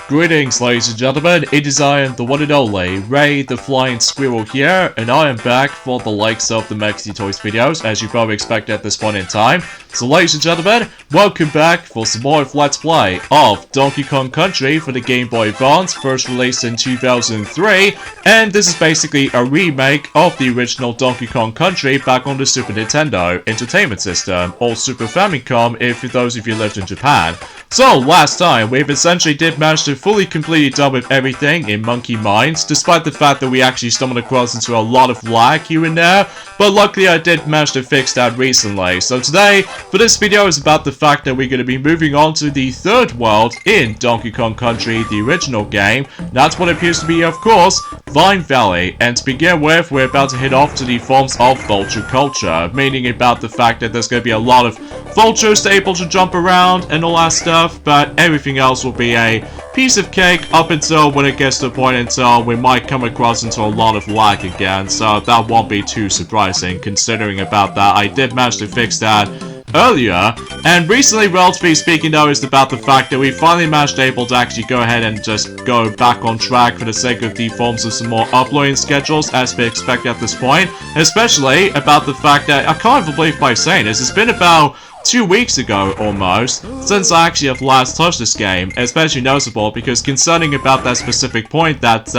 Greetings, ladies and gentlemen, it is I, the one and only, Ray the Flying Squirrel here, and I am back for the likes of the Maxi Toys videos, as you probably expect at this point in time. So ladies and gentlemen, welcome back for some more of Let's Play of Donkey Kong Country for the Game Boy Advance, first released in 2003, and this is basically a remake of the original Donkey Kong Country back on the Super Nintendo Entertainment System, or Super Famicom if for those of you lived in Japan. So, last time, we've essentially did manage to fully completely done with everything in Monkey Mines, despite the fact that we actually stumbled across into a lot of lag here and there, but luckily I did manage to fix that recently. So today, for this video, is about the fact that we're going to be moving on to the third world in Donkey Kong Country, the original game. That's what appears to be, of course, Vine Valley, and to begin with, we're about to head off to the forms of vulture culture, meaning about the fact that there's going to be a lot of vultures able to jump around and all that stuff, but everything else will be a piece of cake up until when it gets to a point until we might come across into a lot of lag again, so that won't be too surprising considering about that. I did manage to fix that earlier, and recently, relatively speaking though, is about the fact that we finally managed able to actually go ahead and just go back on track for the sake of the forms of some more uploading schedules as we expect at this point, especially about the fact that I can't even believe by saying this, it's been about 2 weeks ago, almost, since I actually have last touched this game, especially noticeable because concerning about that specific point that,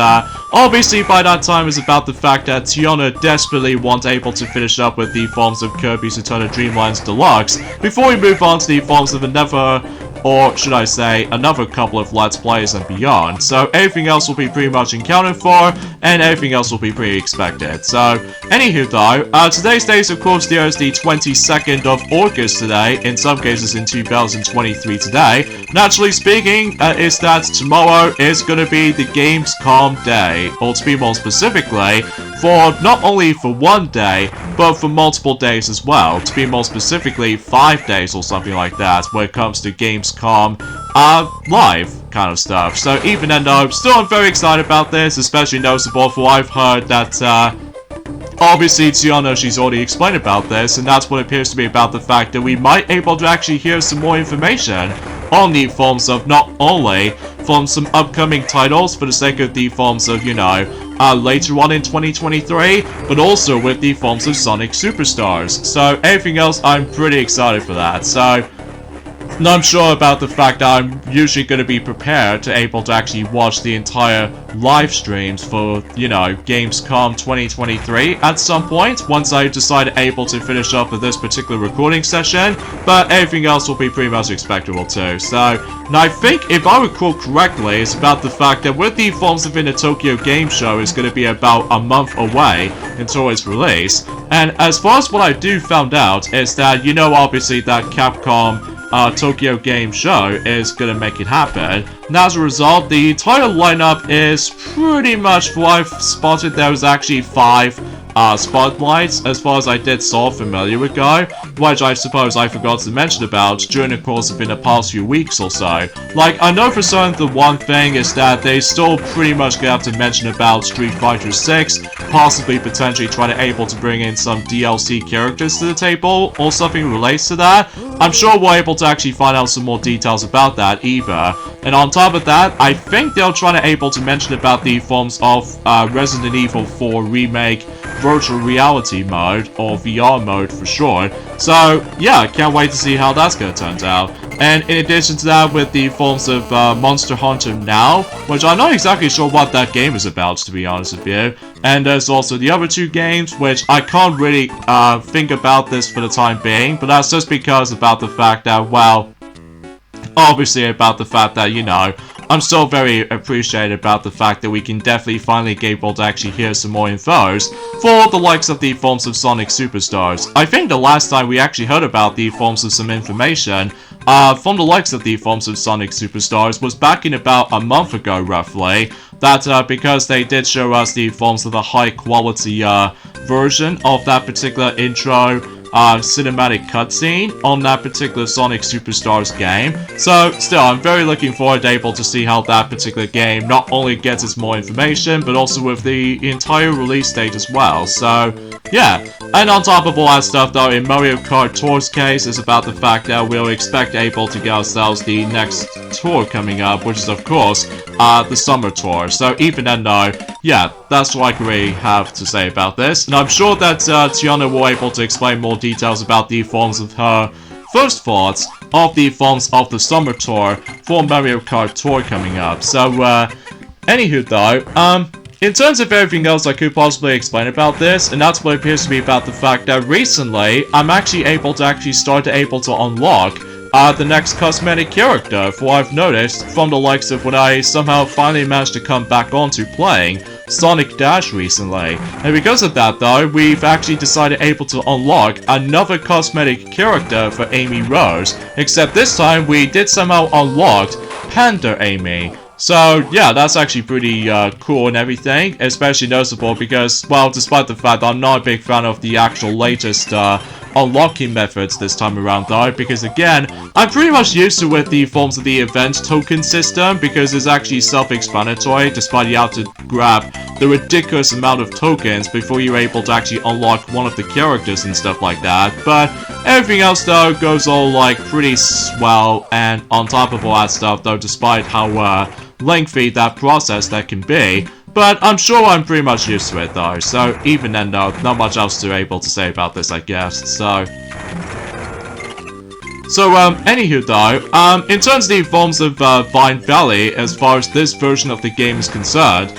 obviously by that time is about the fact that Tiana desperately wants able to finish up with the forms of Kirby's Eternal Dreamlands Deluxe before we move on to the forms of another, or should I say, another couple of Let's Plays and beyond. So everything else will be pretty much accounted for, and everything else will be pretty expected. So, anywho though, today's date is of course there is the 22nd of August today, in some cases in 2023 today. Naturally speaking, is that tomorrow is going to be the Gamescom day, or to be more specifically, for not only for one day, but for multiple days as well. To be more specifically, 5 days or something like that when it comes to Gamescom live kind of stuff. So even though still I'm very excited about this, especially noticeable for I've heard that obviously Tiana, she's already explained about this, and that's what appears to be about the fact that we might able to actually hear some more information on the forms of not only from some upcoming titles for the sake of the forms of, you know, later on in 2023, but also with the forms of Sonic Superstars. So everything else, I'm pretty excited for that. So and I'm sure about the fact that I'm usually going to be prepared to able to actually watch the entire live streams for, you know, Gamescom 2023 at some point, once I decide able to finish up with this particular recording session, but everything else will be pretty much expectable too. So, and I think, if I recall correctly, it's about the fact that with the forms of in the Tokyo Game Show is going to be about a month away until its release, and as far as what I do found out is that, you know, obviously that Capcom Tokyo Game Show is gonna make it happen. And as a result, the entire lineup is pretty much what I've spotted. There was actually 5 spotlights, as far as I did so familiar with Go, which I suppose I forgot to mention about during the course of in the past few weeks or so. Like, I know for certain the one thing is that they still pretty much gonna have to mention about Street Fighter 6, possibly potentially trying to able to bring in some DLC characters to the table, or something relates to that. I'm sure we're able to actually find out some more details about that either. And on top of that, I think they're trying to able to mention about the forms of Resident Evil 4 Remake Virtual Reality mode, or VR mode for short. So yeah, I can't wait to see how that's gonna turn out. And in addition to that, with the forms of Monster Hunter Now, which I'm not exactly sure what that game is about, to be honest with you. And there's also the other 2 games, which I can't really think about this for the time being, but that's just because about the fact that, well, obviously about the fact that, you know, I'm still very appreciative about the fact that we can definitely finally get able to actually hear some more infos for the likes of the forms of Sonic Superstars. I think the last time we actually heard about the forms of some information from the likes of the forms of Sonic Superstars was back in about a month ago roughly, that because they did show us the forms of the high quality version of that particular intro cinematic cutscene on that particular Sonic Superstars game. So still, I'm very looking forward to able to see how that particular game not only gets us more information, but also with the entire release date as well. So yeah, and on top of all that stuff though, in Mario Kart Tour's case, is about the fact that we'll expect able to get ourselves the next tour coming up, which is of course the Summer Tour. So even then though, yeah, that's what I really have to say about this. And I'm sure that Tiana will able to explain more details about the forms of her first thoughts of the forms of the Summer Tour for Mario Kart Tour coming up. So anywho though, in terms of everything else I could possibly explain about this, and that's what appears to be about the fact that recently, I'm actually able to start to unlock the next cosmetic character, for I've noticed from the likes of when I somehow finally managed to come back onto playing Sonic Dash recently. And because of that though, we've actually decided to unlock another cosmetic character for Amy Rose, except this time we did somehow unlock Panda Amy. So yeah, that's actually pretty cool and everything, especially noticeable because, well, despite the fact that I'm not a big fan of the actual latest unlocking methods this time around though, because again, I'm pretty much used to with the forms of the event token system, because it's actually self-explanatory, despite you have to grab the ridiculous amount of tokens before you're able to actually unlock one of the characters and stuff like that. But everything else though goes all like pretty swell, and on top of all that stuff though, despite how lengthy that process that can be, but I'm sure I'm pretty much used to it though, so even then though, not much else to able to say about this I guess, so anywho though, in terms of the forms of Vine Valley, as far as this version of the game is concerned,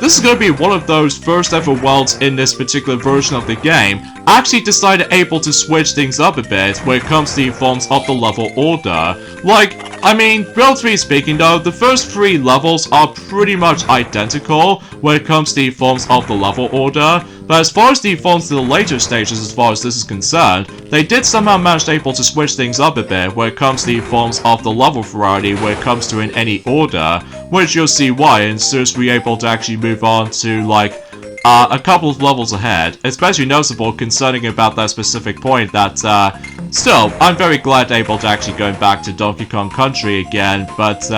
this is going to be one of those first ever worlds in this particular version of the game. I actually decided to switch things up a bit when it comes to the forms of the level order. Like, I mean, relatively speaking though, the first 3 levels are pretty much identical when it comes to the forms of the level order. But as far as the forms to the later stages, as far as this is concerned, they did somehow manage to switch things up a bit when it comes to the forms of the level variety when it comes to in any order, which you'll see why as soon as we're able to actually move on to like a couple of levels ahead. Especially noticeable concerning about that specific point that still, I'm very glad able to actually going back to Donkey Kong Country again, but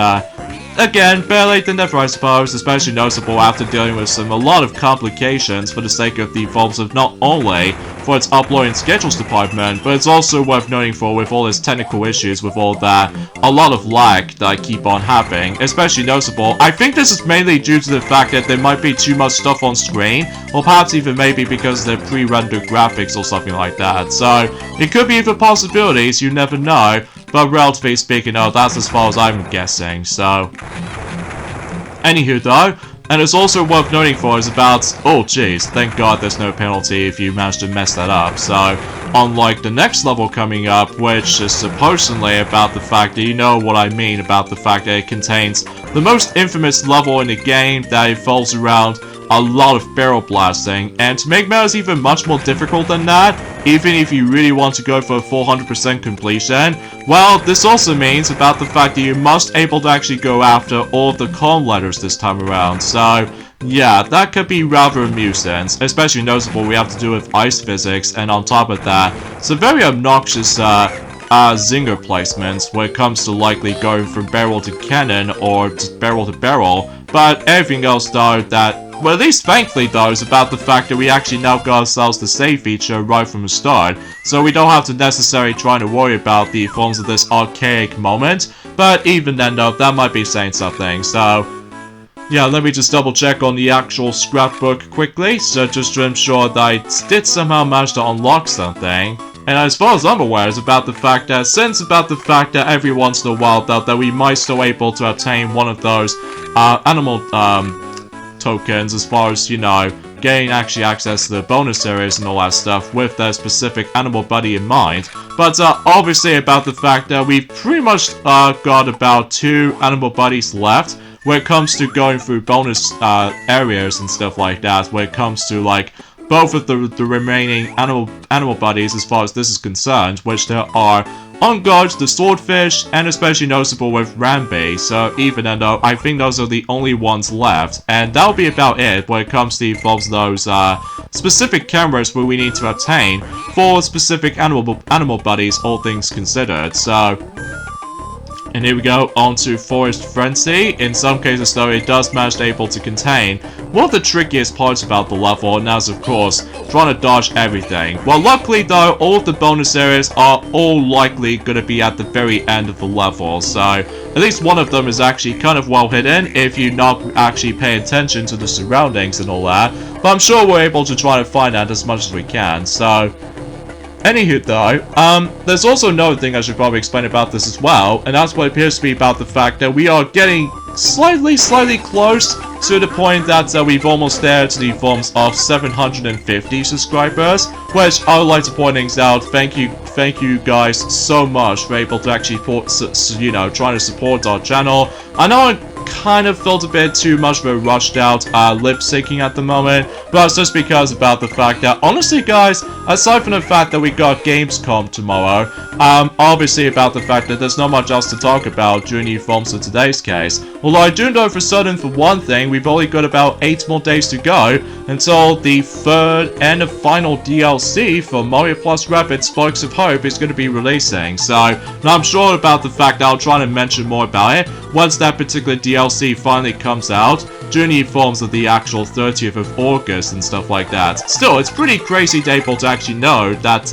again, better late than never I suppose, especially noticeable after dealing with a lot of complications for the sake of the forms of not only for its uploading schedules department, but it's also worth noting for with all its technical issues with all that, a lot of lag that I keep on having, especially noticeable. I think this is mainly due to the fact that there might be too much stuff on screen, or perhaps even maybe because they're pre-rendered graphics or something like that, so it could be even possibilities, you never know. But relatively speaking, that's as far as I'm guessing, so anywho though, and it's also worth noting for is about, oh jeez, thank god there's no penalty if you manage to mess that up. So unlike the next level coming up, which is supposedly about the fact that you know what I mean about the fact that it contains the most infamous level in the game, that it falls around a lot of barrel blasting, and to make matters even much more difficult than that, even if you really want to go for a 400% completion, well, this also means about the fact that you must able to actually go after all of the column letters this time around, so yeah, that could be rather amusing, especially noticeable we have to do with ice physics, and on top of that, it's a very obnoxious zinger placements when it comes to likely going from barrel to cannon or just barrel to barrel, but everything else though that, well, at least thankfully though, is about the fact that we actually now got ourselves the save feature right from the start, so we don't have to necessarily try to worry about the forms of this archaic moment, but even then though, that might be saying something, so yeah, let me just double check on the actual scrapbook quickly, so just to ensure that I did somehow manage to unlock something. And as far as I'm aware, it's about the fact that every once in a while though, that we might still able to obtain one of those animal tokens, as far as, you know, getting actually access to the bonus areas and all that stuff with their specific animal buddy in mind. But obviously about the fact that we've pretty much got about 2 animal buddies left when it comes to going through bonus areas and stuff like that, when it comes to like both of the remaining animal buddies as far as this is concerned, which there are Ungorge, the Swordfish, and especially noticeable with Rambi. So even though I think those are the only ones left, and that'll be about it when it comes to both those specific cameras where we need to obtain for specific animal buddies, all things considered. So. And here we go, on to Forest Frenzy. In some cases though, it does manage to contain one of the trickiest parts about the level, and that's of course, trying to dodge everything. Well, luckily though, all of the bonus areas are all likely going to be at the very end of the level, so at least one of them is actually kind of well hidden if you not actually pay attention to the surroundings and all that. But I'm sure we're able to try to find out as much as we can, so. Anywho though, there's also another thing I should probably explain about this as well, and that's what appears to be about the fact that we are getting slightly close to the point that we've almost there to the forms of 750 subscribers, which I would like to point things out. Thank you guys so much for able to actually trying to support our channel. I know I kind of felt a bit too much of a rushed out lip syncing at the moment, but it's just because about the fact that honestly guys, aside from the fact that we got Gamescom tomorrow, obviously about the fact that there's not much else to talk about during the forms of today's case. Although I do know for certain for one thing, we've only got about 8 more days to go until the third and final DLC for Mario Plus Rabbids Sparks of Hope is going to be releasing. So I'm sure about the fact that I'll try to mention more about it once that particular DLC finally comes out during the forms of the actual 30th of August and stuff like that. Still, it's pretty crazy to able to actually know that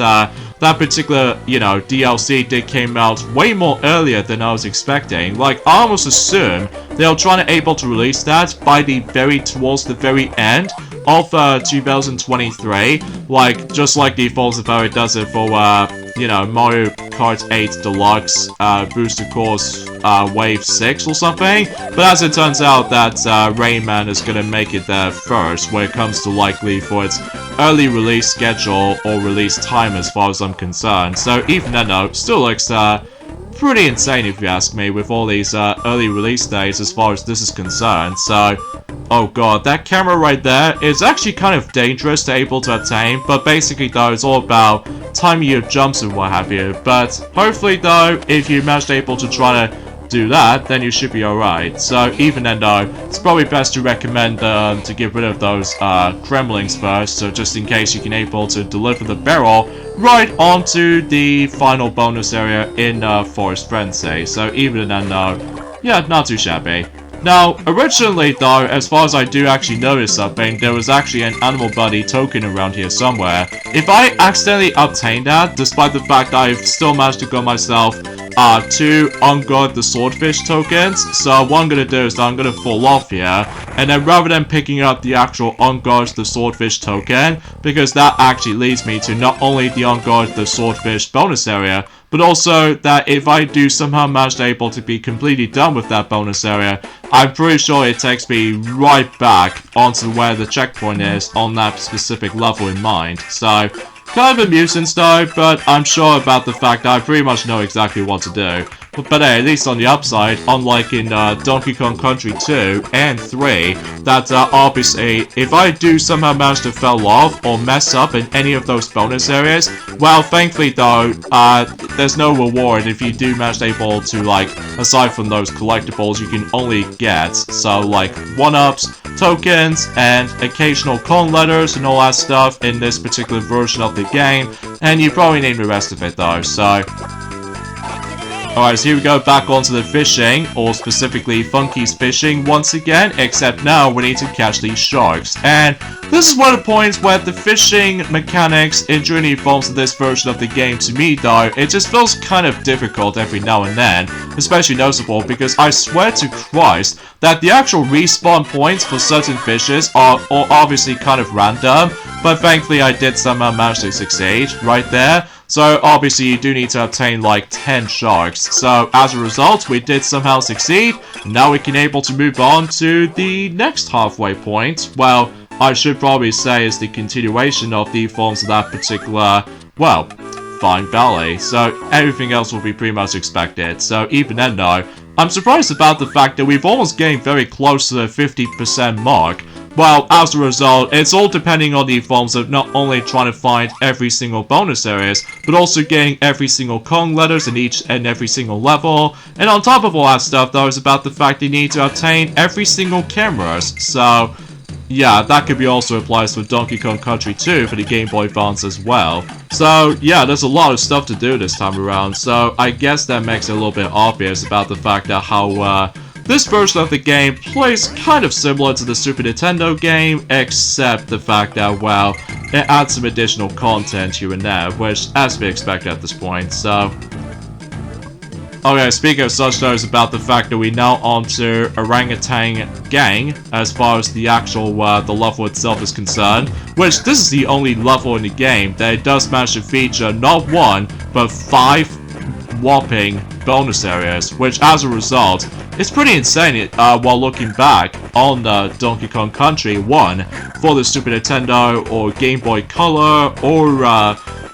that particular, DLC did came out way more earlier than I was expecting. Like, I almost assumed they were trying to able to release that by towards the very end of 2023, like just like the Falls of how it does it for Mario Kart 8 Deluxe Booster Course Wave 6 or something. But as it turns out, that Rayman is gonna make it there first when it comes to likely for its early release schedule or release time as far as I'm concerned. So even then though, still looks pretty insane if you ask me, with all these early release dates as far as this is concerned. So, oh god, that camera right there is actually kind of dangerous to able to obtain, but basically though, it's all about timing your jumps and what have you. But hopefully though, if you manage to able to try to do that, then you should be alright. So even then though, it's probably best to recommend to get rid of those Kremlings first, so just in case you can able to deliver the barrel right onto the final bonus area in Forest Frenzy. So even then though, yeah, not too shabby. Now, originally though, as far as I do actually notice something, there was actually an Animal Buddy token around here somewhere. If I accidentally obtained that, despite the fact that I've still managed to get myself 2 Ungorge the Swordfish tokens, so what I'm gonna do is that I'm gonna fall off here, and then rather than picking up the actual Ungorge the Swordfish token, because that actually leads me to not only the Ungorge the Swordfish bonus area, but also that if I do somehow manage to able to be completely done with that bonus area, I'm pretty sure it takes me right back onto where the checkpoint is on that specific level in mind. So, kind of amusing though, but I'm sure about the fact that I pretty much know exactly what to do. But hey, at least on the upside, unlike in Donkey Kong Country 2 and 3, that obviously, if I do somehow manage to fall off or mess up in any of those bonus areas, well, thankfully though, there's no reward if you do manage able to, like, aside from those collectibles you can only get, so like 1-ups, tokens, and occasional con letters and all that stuff in this particular version of the game, and you probably need the rest of it though, so. Alright, so here we go, back onto the fishing, or specifically Funky's fishing once again, except now we need to catch these sharks. And this is one of the points where the fishing mechanics in during forms of this version of the game, to me though, it just feels kind of difficult every now and then, especially noticeable because I swear to Christ that the actual respawn points for certain fishes are obviously kind of random, but thankfully I did somehow manage to succeed right there. So obviously you do need to obtain like 10 sharks. So as a result, we did somehow succeed. Now we can able to move on to the next halfway point. Well, I should probably say is the continuation of the forms of that particular, well, Fine Valley. So everything else will be pretty much expected. So even then though, I'm surprised about the fact that we've almost getting very close to the 50% mark. well, as a result, it's all depending on the forms of not only trying to find every single bonus areas, but also getting every single Kong letters in each and every single level. And on top of all that stuff, though, is about the fact you need to obtain every single cameras. So yeah, that could be also applies for Donkey Kong Country 2 for the Game Boy Advance as well. So yeah, there's a lot of stuff to do this time around, so I guess that makes it a little bit obvious about the fact that how this version of the game plays kind of similar to the Super Nintendo game, except the fact that, well, it adds some additional content here and there, which as to be expected at this point, so okay, speaking of such though, is about the fact that we now onto Orangutan Gang as far as the actual, the level itself is concerned, which this is the only level in the game that it does manage to feature not 1, but 5 whopping bonus areas, which as a result, is pretty insane while looking back on Donkey Kong Country 1 for the Super Nintendo or Game Boy Color or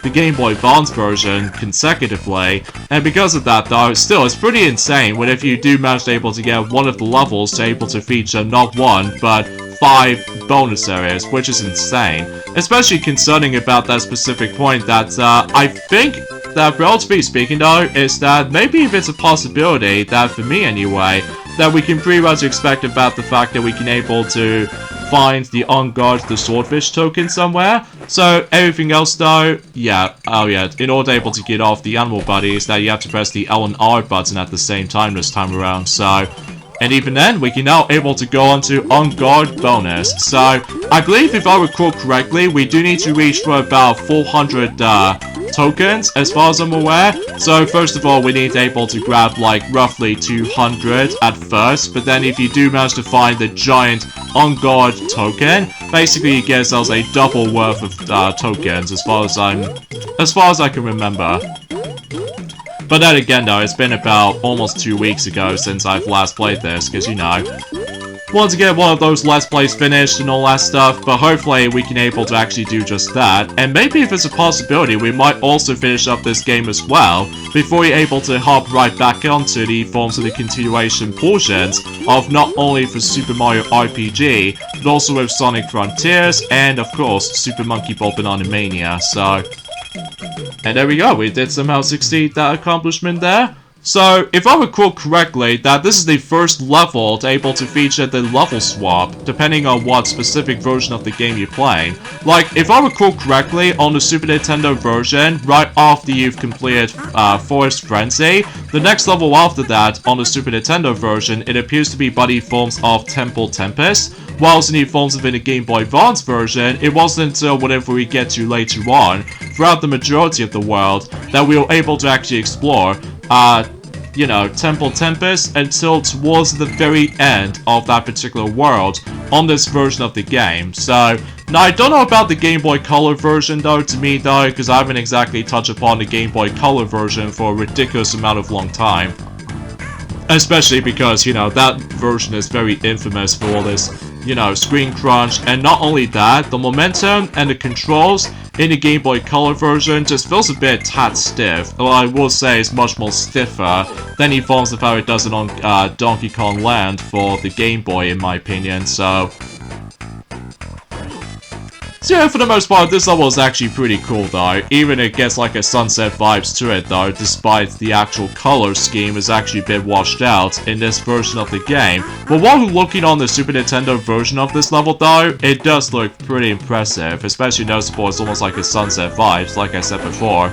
the Game Boy Advance version consecutively, and because of that though, still it's pretty insane when if you do manage to able to get one of the levels to able to feature not 1 but 5 bonus areas, which is insane, especially concerning about that specific point that I think that, relatively speaking though, is that maybe if it's a possibility that, for me anyway, that we can pretty much expect about the fact that we can able to find the On Guard the Swordfish token somewhere. So everything else though, yeah, oh yeah, in order to able to get off the animal buddies, that you have to press the L and R button at the same time this time around, so and even then, we can now able to go on to On Guard bonus. So, I believe if I recall correctly, we do need to reach for about 400 tokens, as far as I'm aware. So, first of all, we need to able to grab like roughly 200 at first. But then if you do manage to find the giant On Guard token, basically it gives us a double worth of tokens, as far as I can remember. But then again though, it's been about almost 2 weeks ago since I've last played this, because you know, want to get one of those Let's Plays finished and all that stuff, but hopefully we can able to actually do just that, and maybe if it's a possibility, we might also finish up this game as well, before we're able to hop right back onto the forms of the continuation portions of not only for Super Mario RPG, but also with Sonic Frontiers, and of course, Super Monkey Ball Banana Mania, so and there we go, we did somehow succeed that accomplishment there. So, if I recall correctly, that this is the first level to able to feature the level swap, depending on what specific version of the game you're playing. Like, if I recall correctly, on the Super Nintendo version, right after you've completed Forest Frenzy, the next level after that, on the Super Nintendo version, it appears to be buddy forms of Temple Tempest, whilst in the forms of the Game Boy Advance version, it wasn't until whatever we get to later on, throughout the majority of the world, that we were able to actually explore you know, Temple Tempest until towards the very end of that particular world on this version of the game. So, now I don't know about the Game Boy Color version though, to me though, because I haven't exactly touched upon the Game Boy Color version for a ridiculous amount of long time. Especially because, you know, that version is very infamous for all this, you know, screen crunch, and not only that, the momentum and the controls in the Game Boy Color version just feels a bit tad stiff. Well, I will say it's much more stiffer than the forms of how it does it on Donkey Kong Land for the Game Boy, in my opinion, so yeah, for the most part, this level is actually pretty cool though. Even it gets like a sunset vibes to it though, despite the actual color scheme is actually a bit washed out in this version of the game. But while looking on the Super Nintendo version of this level though, it does look pretty impressive, especially noticeable it's almost like a sunset vibes, like I said before.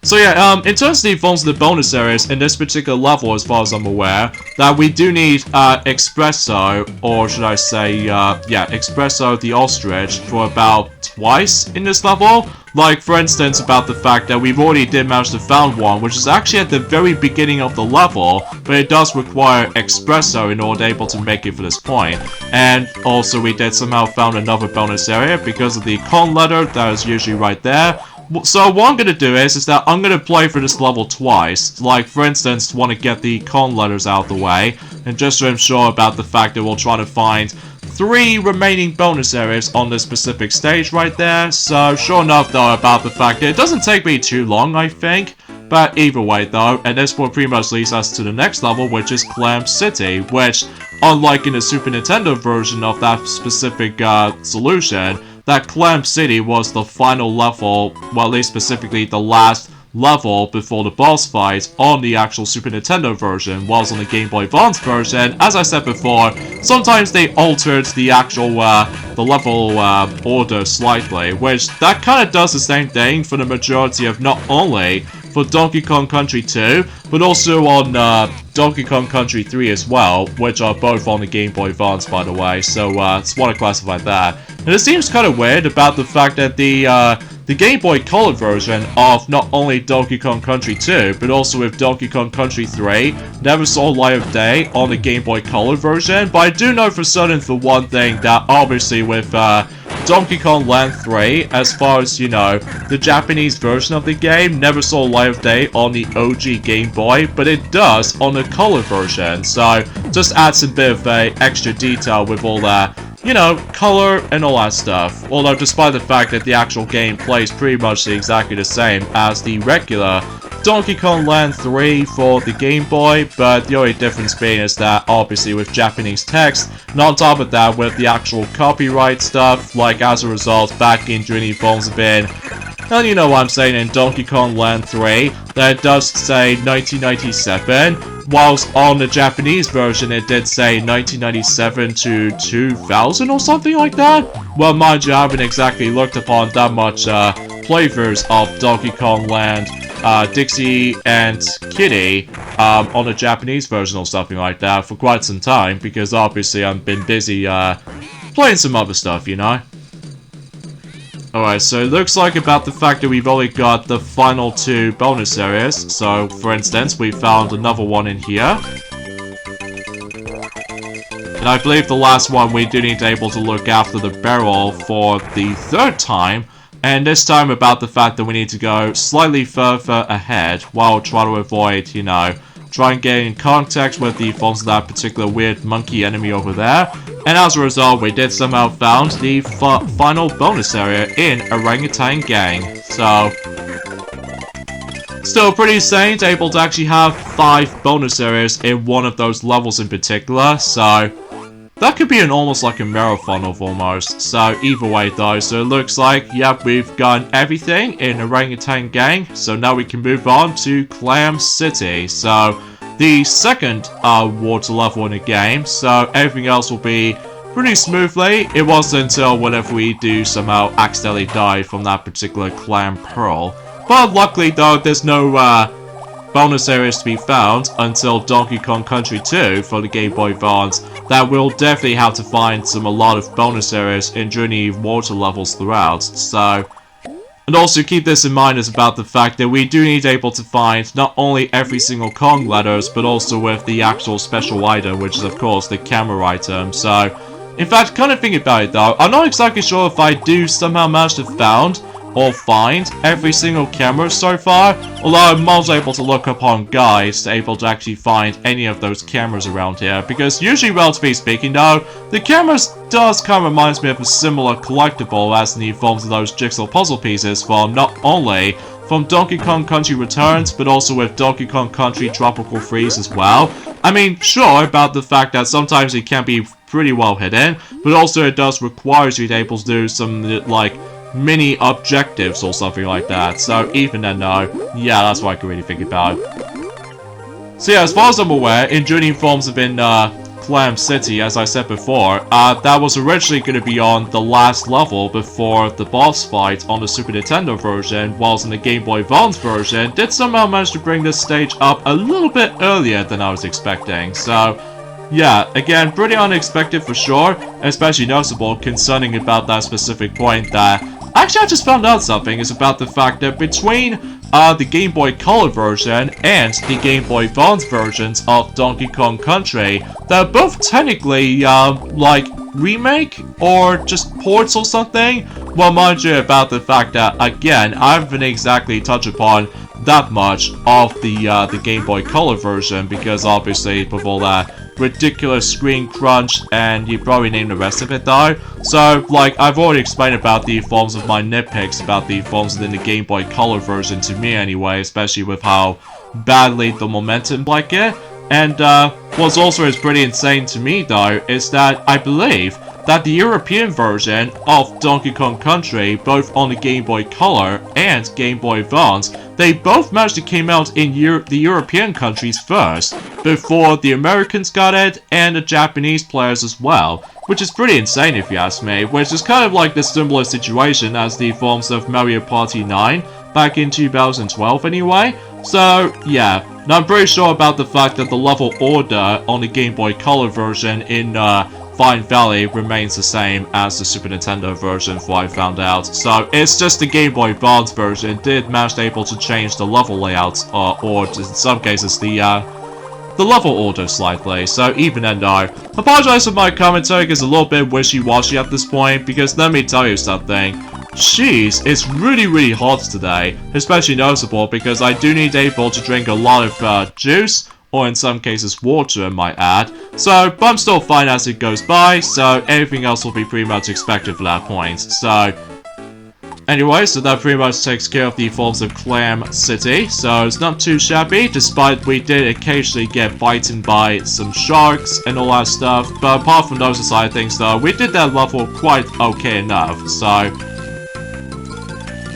So yeah, in terms of the forms of the bonus areas in this particular level, as far as I'm aware, that we do need Espresso, or should I say, yeah, Espresso the Ostrich for about twice in this level. Like, for instance, about the fact that we've already did manage to found one, which is actually at the very beginning of the level, but it does require Espresso in order to able to make it for this point. And also we did somehow found another bonus area because of the con letter that is usually right there. So what I'm going to do is that I'm going to play for this level twice. Like, for instance, want to get the con letters out of the way, and just to ensure about the fact that we'll try to find 3 remaining bonus areas on this specific stage right there. So, sure enough though, about the fact that it doesn't take me too long, I think. But either way though, and this will pretty much leads us to the next level, which is Clam City, which, unlike in the Super Nintendo version of that specific solution, that Clam City was the final level, well at least specifically the last level before the boss fight on the actual Super Nintendo version, whilst on the Game Boy Advance version, as I said before, sometimes they altered the actual the level order slightly, which that kind of does the same thing for the majority of not only for Donkey Kong Country 2, but also on Donkey Kong Country 3 as well, which are both on the Game Boy Advance, by the way, so just want to classify that. And it seems kind of weird about the fact that the Game Boy Color version of not only Donkey Kong Country 2, but also with Donkey Kong Country 3, never saw light of day on the Game Boy Color version, but I do know for certain for one thing that obviously with Donkey Kong Land 3, as far as, you know, the Japanese version of the game never saw light of day on the OG Game Boy, but it does on the color version, so just adds a bit of extra detail with all that, you know, color and all that stuff. Although despite the fact that the actual game plays pretty much exactly the same as the regular Donkey Kong Land 3 for the Game Boy, but the only difference being is that obviously with Japanese text, and on top of that with the actual copyright stuff, like as a result back in Dreamy Phones bin, and you know what I'm saying, in Donkey Kong Land 3, that does say 1997, whilst on the Japanese version it did say 1997 to 2000 or something like that. Well, mind you, I haven't exactly looked upon that much playthroughs of Donkey Kong Land, Dixie and Kitty on the Japanese version or something like that for quite some time, because obviously I've been busy playing some other stuff, you know. Alright, so it looks like about the fact that we've only got the final 2 bonus areas. So, for instance, we found another one in here. And I believe the last one we do need to able to look after the barrel for the 3rd time. And this time about the fact that we need to go slightly further ahead while trying to avoid, you know, try and get in contact with the forms of that particular weird monkey enemy over there. And as a result, we did somehow found the final bonus area in Orangutan Gang. So, still pretty insane, able to actually have 5 bonus areas in one of those levels in particular. So, that could be almost like a marathon of almost. So, either way though, so it looks like, yep, we've gotten everything in Orangutan Gang. So now we can move on to Clam City. So, the second water level in the game, so everything else will be pretty smoothly. It wasn't until whenever we do somehow accidentally die from that particular clam pearl. But luckily though, there's no bonus areas to be found until Donkey Kong Country 2 for the Game Boy Advance. That we'll definitely have to find a lot of bonus areas in Journey water levels throughout. So, and also keep this in mind is about the fact that we do need to able to find not only every single Kong letters, but also with the actual special item, which is of course the camera item. So, in fact, kind of thinking about it though, I'm not exactly sure if I do somehow manage to found or find every single camera so far, although I'm also able to look upon guides to able to actually find any of those cameras around here, because usually, relatively speaking though, the cameras does kind of reminds me of a similar collectible as in the forms of those jigsaw puzzle pieces from not only from Donkey Kong Country Returns, but also with Donkey Kong Country Tropical Freeze as well. I mean, sure, about the fact that sometimes it can be pretty well hidden, but also it does require you to be able to do some, like, mini objectives or something like that. So even then though, yeah, that's what I can really think about. So yeah, as far as I'm aware, in Journey Forms have been Clam City, as I said before, that was originally going to be on the last level before the boss fight on the Super Nintendo version, whilst in the Game Boy Advance version, did somehow manage to bring this stage up a little bit earlier than I was expecting. So yeah, again, pretty unexpected for sure, especially noticeable concerning about that specific point that actually I just found out something is about the fact that between the Game Boy Color version and the Game Boy Advance versions of Donkey Kong Country, they're both technically like remake or just ports or something. Well, mind you about the fact that again I haven't exactly touched upon that much of the Game Boy Color version, because obviously with all that ridiculous screen crunch, and you probably named the rest of it though. So, like, I've already explained about the forms of my nitpicks about the forms within the Game Boy Color version to me anyway, especially with how badly the momentum like it. And what's also is pretty insane to me though is that I believe that the European version of Donkey Kong Country, both on the Game Boy Color and Game Boy Advance, they both managed to come out in the European countries first, before the Americans got it, and the Japanese players as well. Which is pretty insane if you ask me, which is kind of like the similar situation as the forms of Mario Party 9 back in 2012 anyway. So, yeah, and I'm pretty sure about the fact that the level order on the Game Boy Color version in Vine Valley remains the same as the Super Nintendo version, for I found out. So it's just the Game Boy Advance version did manage to able to change the level layouts, or in some cases the level order slightly. So even then though, apologize for my commentary is a little bit wishy-washy at this point, because let me tell you something. Jeez, it's really hot today, especially noticeable because I do need able to drink a lot of juice, or in some cases water, I might add. So, but I'm still fine as it goes by, so everything else will be pretty much expected for that point. So, anyway, so that pretty much takes care of the forms of Clam City, so it's not too shabby, despite we did occasionally get bitten by some sharks and all that stuff. But apart from those side of things though, we did that level quite okay enough, so.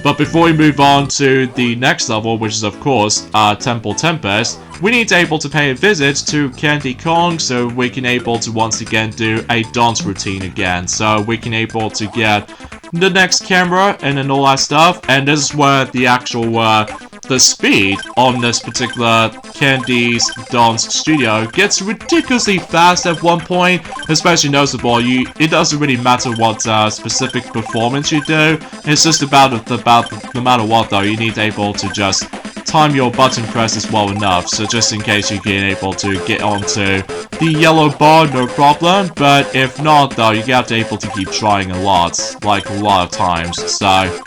But before we move on to the next level, which is of course Temple Tempest, we need to able to pay a visit to Candy Kong so we can able to once again do a dance routine again. So we can able to get the next camera and then all that stuff, and this is where the actual the speed on this particular Candy's dance studio gets ridiculously fast at one point, especially noticeable. It doesn't really matter what specific performance you do. It's just about no matter what though, you need to able to just time your button presses well enough. So just in case you get able to get onto the yellow bar, no problem. But if not though, you have to able to keep trying a lot of times. So.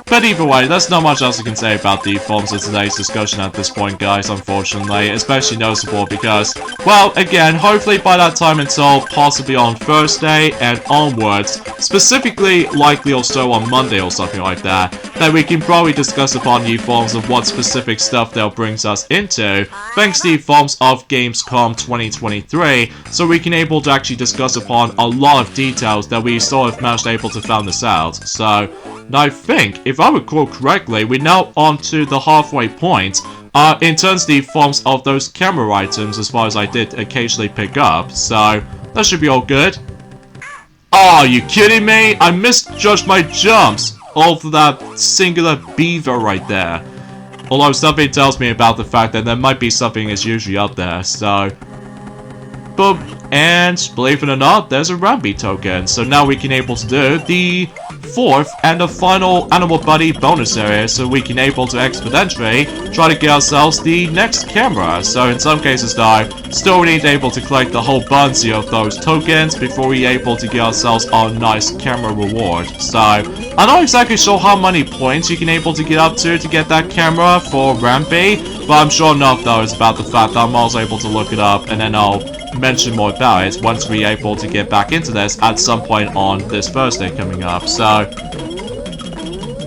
But either way, there's not much else I can say about the forms of today's discussion at this point, guys, unfortunately. Especially noticeable because, well, again, hopefully by that time until possibly on Thursday and onwards, specifically likely also on Monday or something like that, that we can probably discuss upon the forms of what specific stuff they'll brings us into, thanks to the forms of Gamescom 2023, so we can able to actually discuss upon a lot of details that we sort of managed able to find this out. So, and I think, if I recall correctly, we're now on to the halfway point in terms of the forms of those camera items, as far as I did occasionally pick up, so that should be all good. Oh, are you kidding me? I misjudged my jumps of that singular beaver right there. Although something tells me about the fact that there might be something that's usually up there, so. Boom. And believe it or not, there's a Rambi token. So now we can able to do the fourth and the final Animal Buddy bonus area, so we can able to exponentially try to get ourselves the next camera. So in some cases though, still we need able to collect the whole bunch of those tokens before we able to get ourselves our nice camera reward. So I'm not exactly sure how many points you can able to get up to get that camera for Rambi, but I'm sure enough though is about the fact that I'm also able to look it up, and then I'll mention more about it once we're able to get back into this at some point on this Thursday coming up. So,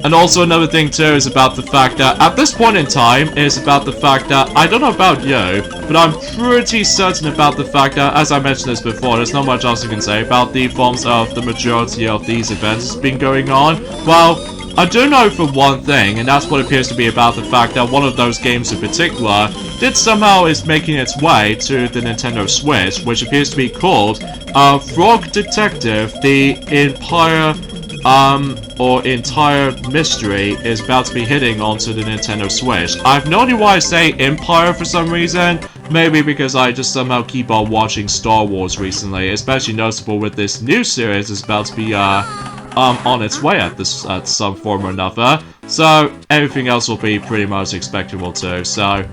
and also another thing too is about the fact that at this point in time is about the fact that I don't know about you, but I'm pretty certain about the fact that, as I mentioned this before, there's not much else I can say about the forms of the majority of these events that's been going on. Well, I do know for one thing, and that's what appears to be about the fact that one of those games in particular did somehow is making its way to the Nintendo Switch, which appears to be called Frog Detective, the entire mystery is about to be hitting onto the Nintendo Switch. I have no idea why I say Empire for some reason. Maybe because I just somehow keep on watching Star Wars recently, especially noticeable with this new series is about to be on its way at some form or another. So everything else will be pretty much expectable too. So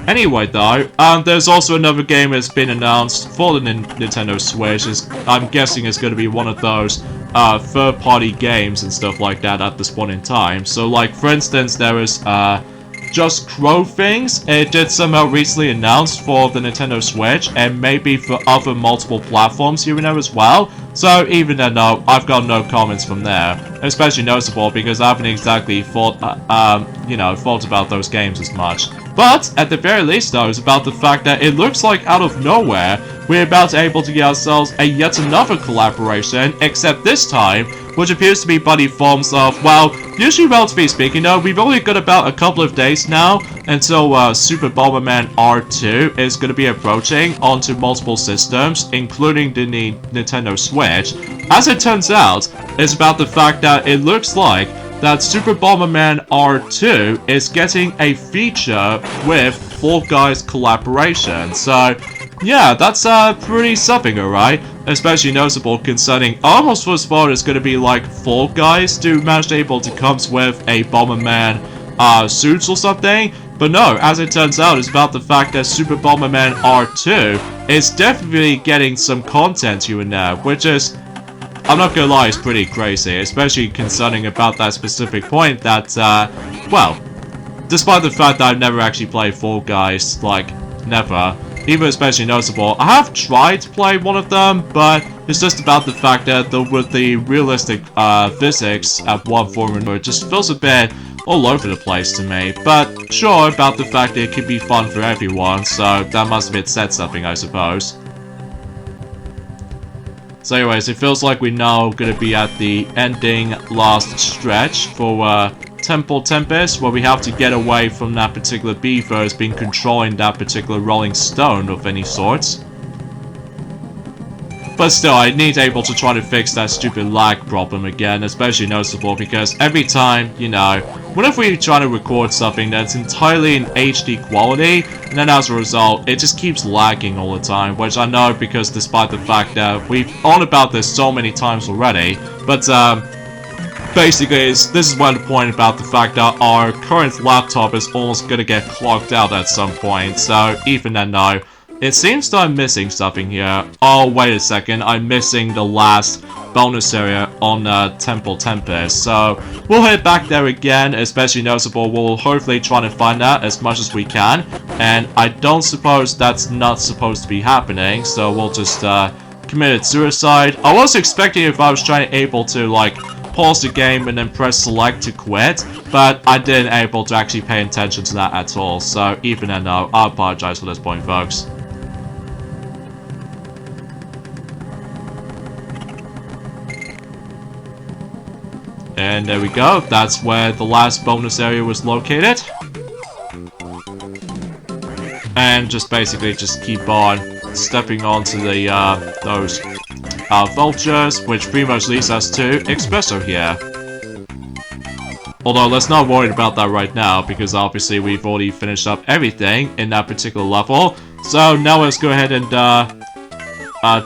anyway though, there's also another game that's been announced for the Nintendo Switch. I'm guessing it's going to be one of those third-party games and stuff like that at this point in time. So, like, for instance, there is Just Crow things. It did somehow recently announced for the Nintendo Switch, and maybe for other multiple platforms here and there as well. So even then, no, I've got no comments from there. Especially noticeable because I haven't exactly thought about those games as much. But at the very least, though, it's about the fact that it looks like out of nowhere we're about to able to get ourselves a yet another collaboration, except this time, which appears to be buddy forms of, well, usually relatively speaking, though, we've only got about a couple of days now until Super Bomberman R2 is going to be approaching onto multiple systems, including the Nintendo Switch. As it turns out, it's about the fact that it looks like that Super Bomberman R2 is getting a feature with Fall Guys collaboration. So, yeah, that's pretty something, alright? Especially noticeable concerning almost was thought it's gonna be like Fall Guys to manage to able to come with a Bomberman suits or something. But no, as it turns out, it's about the fact that Super Bomberman R2 is definitely getting some content here and there, which is, I'm not gonna lie, it's pretty crazy, especially concerning about that specific point that, well, despite the fact that I've never actually played Fall Guys, like, never, even especially noticeable, I have tried to play one of them, but it's just about the fact that with the realistic physics at one form or another, it just feels a bit all over the place to me. But sure, about the fact that it could be fun for everyone, so that must have said something, I suppose. So anyways, it feels like we're now going to be at the ending last stretch for Temple Tempest, where we have to get away from that particular beaver as being controlling that particular rolling stone of any sorts. But still, I need able to try to fix that stupid lag problem again, especially noticeable because every time, you know, whenever we try to record something that's entirely in HD quality, and then as a result, it just keeps lagging all the time, which I know because despite the fact that we've on about this so many times already, but basically, this is one point about the fact that our current laptop is almost gonna get clogged out at some point, so even then, no. It seems that I'm missing something here. Oh, wait a second, I'm missing the last bonus area on Temple Tempest, so we'll head back there again, especially noticeable, we'll hopefully try to find that as much as we can, and I don't suppose that's not supposed to be happening, so we'll just committed suicide. I was expecting if I was trying to able to, like, pause the game and then press select to quit, but I didn't able to actually pay attention to that at all, so even then, no, I apologize for this point, folks. And there we go, that's where the last bonus area was located. And just basically just keep on stepping onto the, those vultures, which pretty much leads us to Espresso here. Although, let's not worry about that right now, because obviously we've already finished up everything in that particular level. So now let's go ahead and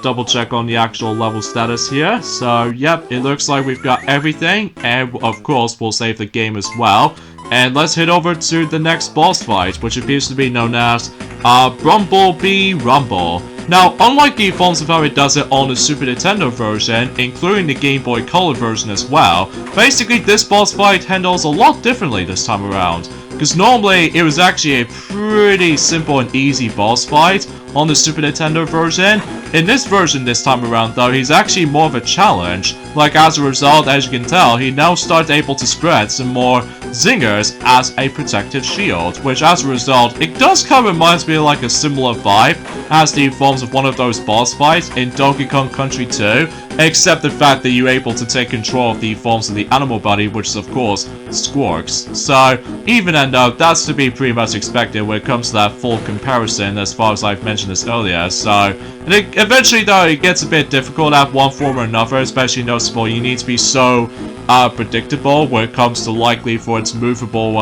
double check on the actual level status here. So, yep, it looks like we've got everything, and of course we'll save the game as well. And let's head over to the next boss fight, which appears to be known as Brumblebee Rumble. Now, unlike the forms of how it does it on the Super Nintendo version, including the Game Boy Color version as well, basically this boss fight handles a lot differently this time around. Because normally, it was actually a pretty simple and easy boss fight on the Super Nintendo version. In this version this time around though, he's actually more of a challenge. Like as a result, as you can tell, he now starts able to spread some more zingers as a protective shield. Which as a result, it does kind of reminds me of like a similar vibe as the forms of one of those boss fights in Donkey Kong Country 2. Except the fact that you're able to take control of the forms of the animal body, which is of course Squorks. So even then though, that's to be pretty much expected when it comes to that full comparison as far as I've mentioned this earlier. So eventually though, it gets a bit difficult at one form or another, especially noticeable. You need to be so predictable when it comes to likely for its movable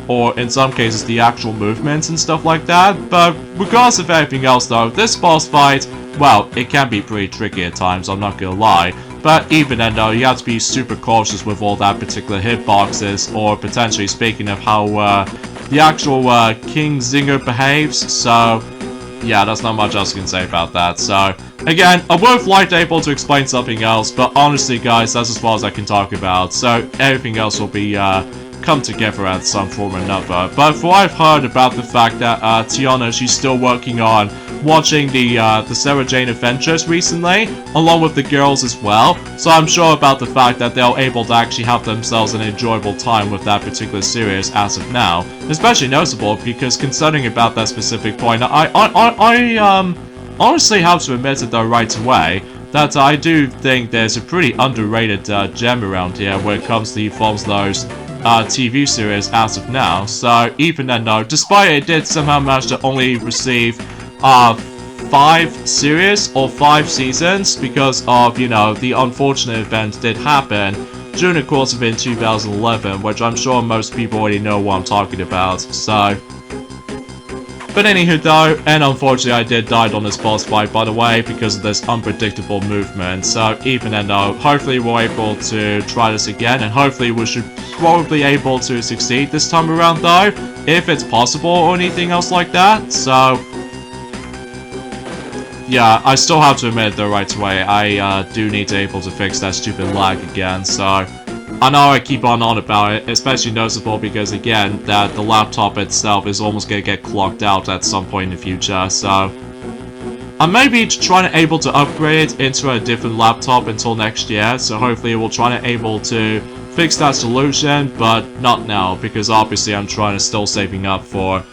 or in some cases the actual movements and stuff like that. But regardless of anything else though, this boss fight, well, it can be pretty tricky at times, I'm not gonna lie. But even then though, you have to be super cautious with all that particular hitboxes, or potentially speaking of how the actual King Zinger behaves. So yeah, there's not much else I can say about that. So, again, I would have liked able to explain something else, but honestly, guys, that's as far as I can talk about. So, everything else will be, come together at some form or another. But for what I've heard about the fact that, Tiana, she's still working on watching the Sarah Jane Adventures recently, along with the girls as well. So I'm sure about the fact that they're able to actually have themselves an enjoyable time with that particular series as of now. Especially noticeable because concerning about that specific point, I honestly have to admit it though right away that I do think there's a pretty underrated gem around here when it comes to the Forms those TV series as of now. So even then though, despite it did somehow manage to only receive 5 series or 5 seasons because of, you know, the unfortunate event did happen during the course of in 2011, which I'm sure most people already know what I'm talking about. So, but anywho though, and unfortunately I did die on this boss fight by the way because of this unpredictable movement. So even then though, hopefully we're able to try this again, and hopefully we should probably able to succeed this time around though, if it's possible or anything else like that. So yeah, I still have to admit though right away, I do need to able to fix that stupid lag again. So I know I keep on about it, especially noticeable because again, that the laptop itself is almost gonna get clocked out at some point in the future. So I may be trying to able to upgrade it into a different laptop until next year. So hopefully we'll try to able to fix that solution, but not now because obviously I'm trying to still saving up for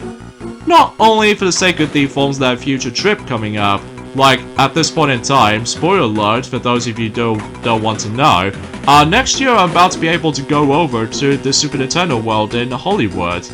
not only for the sake of the Forms that future trip coming up. Like, at this point in time, spoiler alert for those of you who don't want to know, next year I'm about to be able to go over to the Super Nintendo world in Hollywood.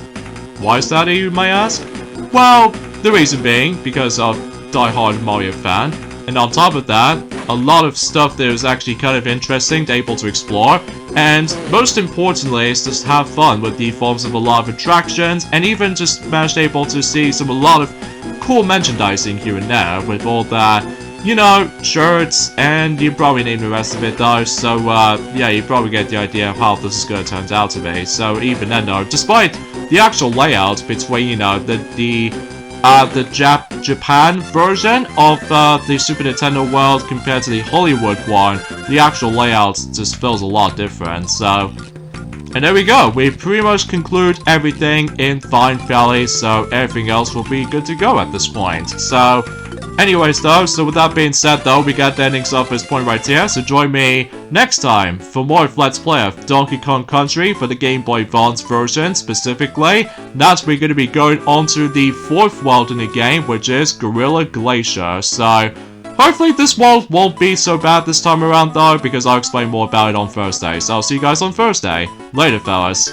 Why is that, you may ask? Well, the reason being, because of die-hard Mario fan, and on top of that, a lot of stuff that was actually kind of interesting to able to explore, and most importantly is just have fun with the Forms of a lot of attractions, and even just managed able to see a lot of cool merchandising here and there with all that, you know, shirts, and you probably name the rest of it though, so yeah, you probably get the idea of how this is going to turn out to be. So even then though, despite the actual layout between, you know, the Japan version of the Super Nintendo world compared to the Hollywood one, the actual layout just feels a lot different. So, and there we go, we pretty much conclude everything in Fine Valley, so everything else will be good to go at this point. So, anyways though, so with that being said though, we got the endings of this point right here, so join me next time for more of Let's Play of Donkey Kong Country for the Game Boy Advance version specifically. That's we're going to be going on to the 4th world in the game, which is Gorilla Glacier. So, hopefully this world won't be so bad this time around though, because I'll explain more about it on Thursday. So I'll see you guys on Thursday. Later, fellas.